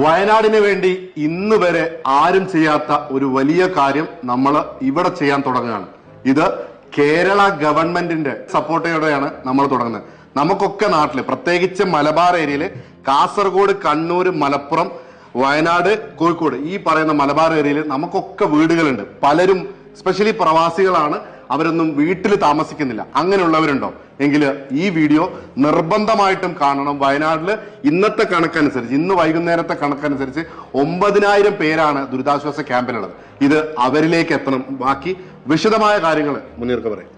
വയനാടിന് വേണ്ടി ഇന്ന് വരെ ആരും ചെയ്യാത്ത ഒരു വലിയ കാര്യം നമ്മൾ ഇവിടെ ചെയ്യാൻ തുടങ്ങുകയാണ്. ഇത് കേരള ഗവൺമെന്റിന്റെ സപ്പോർട്ടോടെയാണ് നമ്മൾ തുടങ്ങുന്നത്. നമുക്കൊക്കെ നാട്ടില്, പ്രത്യേകിച്ച് മലബാർ ഏരിയയില്, കാസർഗോഡ്, കണ്ണൂർ, മലപ്പുറം, വയനാട്, കോഴിക്കോട്, ഈ പറയുന്ന മലബാർ ഏരിയയിൽ നമുക്കൊക്കെ വീടുകളുണ്ട്. പലരും സ്പെഷ്യലി പ്രവാസികളാണ്, അവരൊന്നും വീട്ടിൽ താമസിക്കുന്നില്ല. അങ്ങനെയുള്ളവരുണ്ടോ എങ്കിൽ ഈ വീഡിയോ നിർബന്ധമായിട്ടും കാണണം. വയനാട്ടില് ഇന്നത്തെ കണക്കനുസരിച്ച്, ഇന്ന് വൈകുന്നേരത്തെ കണക്കനുസരിച്ച് 9000 പേരാണ് ദുരിതാശ്വാസ ക്യാമ്പിലുള്ളത്. ഇത് അവരിലേക്ക് എത്തണം. ബാക്കി വിശദമായ കാര്യങ്ങൾ മുനീർക്ക് പറയും.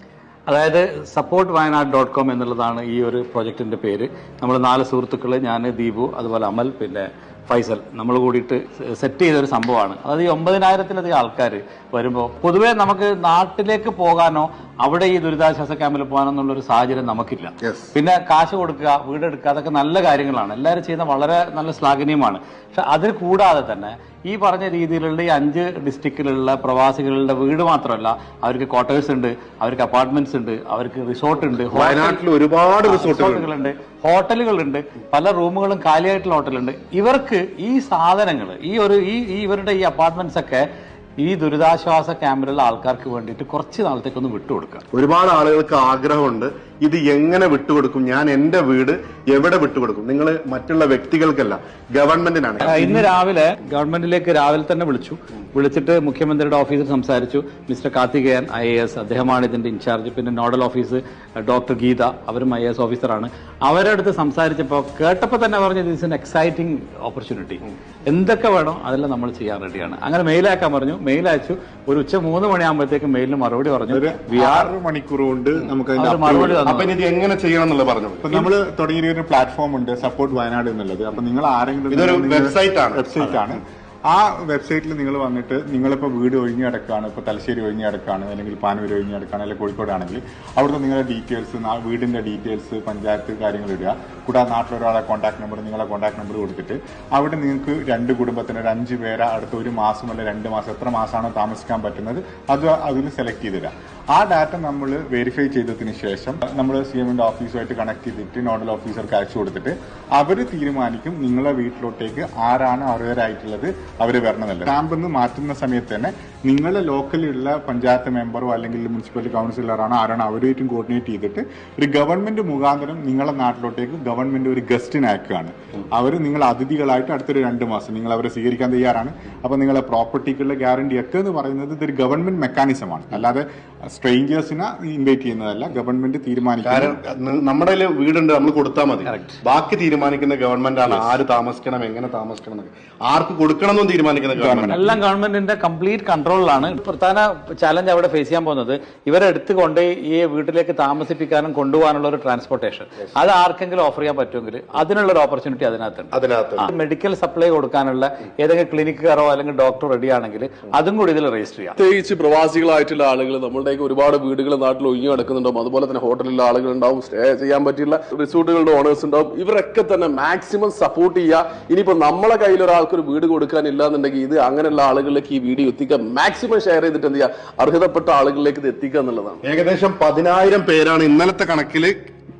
അതായത് supportwayanad.com എന്നുള്ളതാണ് ഈ ഒരു പ്രൊജക്ടിന്റെ പേര്. നമ്മൾ 4 സുഹൃത്തുക്കൾ, ഞാൻ, ദീപു, അതുപോലെ അമൽ, പിന്നെ ഫൈസൽ, നമ്മൾ കൂടിയിട്ട് സെറ്റ് ചെയ്ത ഒരു സംഭവമാണ്. അതായത് ഈ 9000-ലധികം ആൾക്കാർ വരുമ്പോൾ പൊതുവേ നമുക്ക് നാട്ടിലേക്ക് പോകാനോ അവിടെ ഈ ദുരിതാശ്വാസ ക്യാമ്പിൽ പോകാനോ എന്നുള്ളൊരു സാഹചര്യം നമുക്കില്ല. പിന്നെ കാശ് കൊടുക്കുക, വീടെടുക്കുക, അതൊക്കെ നല്ല കാര്യങ്ങളാണ്, എല്ലാവരും ചെയ്യുന്ന വളരെ നല്ല ശ്ലാഘനീയമാണ്. പക്ഷെ അതിൽ കൂടാതെ തന്നെ ഈ പറഞ്ഞ രീതിയിലുള്ള ഈ 5 ഡിസ്ട്രിക്റ്റിലുള്ള പ്രവാസികളുടെ വീട് മാത്രമല്ല, അവർക്ക് ക്വാർട്ടേഴ്സ് ഉണ്ട്, അവർക്ക് അപ്പാർട്ട്മെന്റ്സ് ഉണ്ട്, അവർക്ക് റിസോർട്ട് ഉണ്ട്, വയനാട്ടിൽ ഒരുപാട് റിസോർട്ടുകളുണ്ട്, ഹോട്ടലുകളുണ്ട്, പല റൂമുകളും കാലിയായിട്ടുള്ള ഹോട്ടലുണ്ട്. ഇവർക്ക് ഈ സാധനങ്ങൾ, ഇവരുടെ ഈ അപ്പാർട്ട്മെന്റ്സ് ഒക്കെ ഈ ദുരിതാശ്വാസ ക്യാമ്പിലുള്ള ആൾക്കാർക്ക് വേണ്ടിയിട്ട് കുറച്ച് നാളത്തേക്കൊന്ന് വിട്ടുകൊടുക്കുക. ഒരുപാട് ആളുകൾക്ക് ആഗ്രഹമുണ്ട്, ഇത് എങ്ങനെ വിട്ടുകൊടുക്കും, ഞാൻ എന്റെ വീട് എവിടെ വിട്ടുകൊടുക്കും? നിങ്ങൾ മറ്റുള്ള വ്യക്തികൾക്കല്ല, ഗവൺമെന്റിനാണ്. ഇന്ന് രാവിലെ ഗവൺമെന്റിലേക്ക് രാവിലെ തന്നെ വിളിച്ചിട്ട് മുഖ്യമന്ത്രിയുടെ ഓഫീസിൽ സംസാരിച്ചു. മിസ്റ്റർ കാർത്തികേയൻ IAS, അദ്ദേഹമാണ് ഇതിന്റെ ഇൻചാർജ്. പിന്നെ നോഡൽ ഓഫീസ് ഡോക്ടർ ഗീത, അവരും IAS ഓഫീസറാണ്. അവരുടെ അടുത്ത് സംസാരിച്ചപ്പോൾ കേട്ടപ്പോൾ തന്നെ പറഞ്ഞു, this is an exciting opportunity, എന്തൊക്കെ വേണോ അതെല്ലാം നമ്മൾ ചെയ്യാൻ റെഡിയാണ്. അങ്ങനെ മെയിലാക്കാൻ പറഞ്ഞു. മെയിൽ അയച്ചു. ഒരു ഉച്ച 3 മണിയാകുമ്പോഴത്തേക്കും മെയിലിന് മറുപടി പറഞ്ഞു. 6 മണിക്കൂർ കൊണ്ട് നമുക്ക് മറുപടി ഇത് എങ്ങനെ ചെയ്യണം എന്നുള്ളത് പറഞ്ഞു. നമ്മൾ തുടങ്ങിയ ഒരു പ്ലാറ്റ്ഫോം ഉണ്ട്, സപ്പോർട്ട് വയനാട് എന്നുള്ളത്. അപ്പൊ നിങ്ങൾ ആരെങ്കിലും, ഇതൊരു വെബ്സൈറ്റ് ആണ്. ആ വെബ്സൈറ്റിൽ നിങ്ങൾ വന്നിട്ട്, നിങ്ങളിപ്പോൾ വീട് ഒഴിഞ്ഞു കിടക്കുകയാണ്, ഇപ്പോൾ തലശ്ശേരി ഒഴിഞ്ഞു കിടക്കുകയാണ്, അല്ലെങ്കിൽ പാനൂർ ഒഴിഞ്ഞു കിടക്കുകയാണ്, അല്ലെങ്കിൽ കോഴിക്കോടാണെങ്കിൽ അവിടുത്തെ നിങ്ങളുടെ ഡീറ്റെയിൽസ്, വീടിന്റെ ഡീറ്റെയിൽസ്, പഞ്ചായത്ത് കാര്യങ്ങൾ ഇടുക. കൂടാതെ നാട്ടിലൊരാളെ കോൺടാക്ട് നമ്പർ, നിങ്ങളെ കോൺടാക്ട് നമ്പർ കൊടുത്തിട്ട് അവിടെ നിങ്ങൾക്ക് 2 കുടുംബത്തിന്, 5 പേരെ അടുത്ത 1 മാസം അല്ലെങ്കിൽ 2 മാസം, എത്ര മാസമാണോ താമസിക്കാൻ പറ്റുന്നത് അത് അതിൽ സെലക്ട് ചെയ്തിടുക. ആ ഡാറ്റ നമ്മൾ വെരിഫൈ ചെയ്തതിന് ശേഷം നമ്മൾ CMന്റെ ഓഫീസുമായിട്ട് കണക്ട് ചെയ്തിട്ട് നോഡൽ ഓഫീസർക്ക് അയച്ചു കൊടുത്തിട്ട് അവർ തീരുമാനിക്കും നിങ്ങളെ വീട്ടിലോട്ടേക്ക് ആരാണ് അർഹരായിട്ടുള്ളത് അവർ വരണമെന്നല്ല. ക്യാമ്പിൽ നിന്ന് മാറ്റുന്ന സമയത്ത് തന്നെ നിങ്ങളുടെ ലോക്കലിലുള്ള പഞ്ചായത്ത് മെമ്പറോ അല്ലെങ്കിൽ മുനിസിപ്പൽ കൗൺസിലറാണോ ആരാണോ അവരുമായിട്ടും കോർഡിനേറ്റ് ചെയ്തിട്ട് ഒരു ഗവൺമെന്റ് മുഖാന്തരം നിങ്ങളുടെ നാട്ടിലോട്ടേക്ക് ഗവൺമെന്റ് ഒരു ഗസ്റ്റിനെ അയക്കുകയാണ്. അവർ നിങ്ങൾ അതിഥികളായിട്ട് അടുത്തൊരു 2 മാസം നിങ്ങൾ അവരെ സ്വീകരിക്കാൻ തയ്യാറാണ്. അപ്പൊ നിങ്ങളെ പ്രോപ്പർട്ടിക്കുള്ള ഗ്യാരണ്ടി ഒക്കെ എന്ന് പറയുന്നത് ഇതൊരു ഗവൺമെന്റ് മെക്കാനിസമാണ്, അല്ലാതെ സ്ട്രേഞ്ചേഴ്സിനെ ഇൻവൈറ്റ് ചെയ്യുന്നതല്ല. ഗവൺമെന്റ് തീരുമാനിക്കും. നമ്മുടെ വീടുണ്ട്, നമ്മൾ കൊടുത്താൽ മതി. ബാക്കി തീരുമാനിക്കുന്ന ഗവൺമെന്റ് ആണ്. ആര് താമസിക്കണം, എങ്ങനെ താമസിക്കണം, ആർക്ക് കൊടുക്കണം എന്നും തീരുമാനിക്കുന്ന ഗവൺമെന്റ്. എല്ലാം ഗവൺമെന്റിന്റെ കംപ്ലീറ്റ് കൺട്രോളിലാണ്. പ്രധാന ചാലഞ്ച് അവിടെ ഫേസ് ചെയ്യാൻ പോകുന്നത് ഇവരെ എടുത്തുകൊണ്ട് ഈ വീട്ടിലേക്ക് താമസിപ്പിക്കാനും കൊണ്ടുപോകാനുള്ള ഒരു ട്രാൻസ്പോർട്ടേഷൻ, അത് ആർക്കെങ്കിലും ഓഫർ ചെയ്യാൻ പറ്റുമെങ്കിൽ അതിനുള്ള ഒരു ഓപ്പർച്യൂണിറ്റി അതിനകത്തുണ്ട്. മെഡിക്കൽ സപ്ലൈ കൊടുക്കാനുള്ള ഏതെങ്കിലും ക്ലിനിക്കുകാരോ അല്ലെങ്കിൽ ഡോക്ടർ റെഡി ആണെങ്കിൽ അതും കൂടി ഇതിൽ രജിസ്റ്റർ ചെയ്യാം. പ്രത്യേകിച്ച് പ്രവാസികളായിട്ടുള്ള ആളുകൾ, നമ്മളുടെ ഒരുപാട് വീടുകൾ നാട്ടിൽ ഒഴിഞ്ഞു കിടക്കുന്നുണ്ടാവും, അതുപോലെ തന്നെ ഹോട്ടലിലുള്ള ആളുകളുണ്ടാവും, സ്റ്റേ ചെയ്യാൻ പറ്റിയുള്ള റിസോർട്ടുകളുടെ ഓണേഴ്സ് ഉണ്ടാവും. ഇവരൊക്കെ തന്നെ മാക്സിമം സപ്പോർട്ട് ചെയ്യുക. ഇനിയിപ്പോ നമ്മളെ കയ്യിൽ ഒരാൾക്കൊരു വീട് കൊടുക്കാനില്ല എന്നുണ്ടെങ്കിൽ ഇത് അങ്ങനെയുള്ള ആളുകളിലേക്ക് ഈ വീഡിയോ എത്തിക്കുക. മാക്സിമം ഷെയർ ചെയ്തിട്ട് എന്ത് ചെയ്യുക, അർഹതപ്പെട്ട ആളുകളിലേക്ക് ഇത് എത്തിക്കുക എന്നുള്ളതാണ്. ഏകദേശം 10000 പേരാണ് ഇന്നലത്തെ കണക്കില്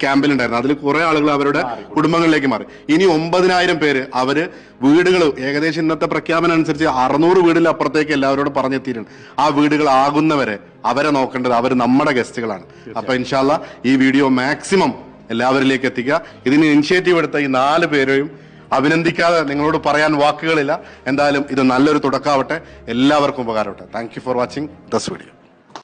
ക്യാമ്പിലുണ്ടായിരുന്നു. അതിൽ കുറെ ആളുകൾ അവരുടെ കുടുംബങ്ങളിലേക്ക് മാറി. ഇനി 9000 പേര് അവര് വീടുകൾ, ഏകദേശം ഇന്നത്തെ പ്രഖ്യാപനം അനുസരിച്ച് 600 വീടിൽ അപ്പുറത്തേക്ക് എല്ലാവരോടും പറഞ്ഞെത്തിയിട്ടുണ്ട്. ആ വീടുകൾ ആകുന്നവരെ അവരെ നോക്കേണ്ടത് അവർ നമ്മുടെ ഗസ്റ്റുകളാണ്. അപ്പൊ ഇൻഷാ അല്ലാഹ് ഈ വീഡിയോ മാക്സിമം എല്ലാവരിലേക്ക് എത്തിക്കുക. ഇതിന് ഇനിഷ്യേറ്റീവ് എടുത്ത ഈ 4 പേരെയും അഭിനന്ദിക്കാതെ നിങ്ങളോട് പറയാൻ വാക്കുകളില്ല. എന്തായാലും ഇത് നല്ലൊരു തുടക്കമാവട്ടെ, എല്ലാവർക്കും ഉപകാരമാവട്ടെ. Thank you for watching this video.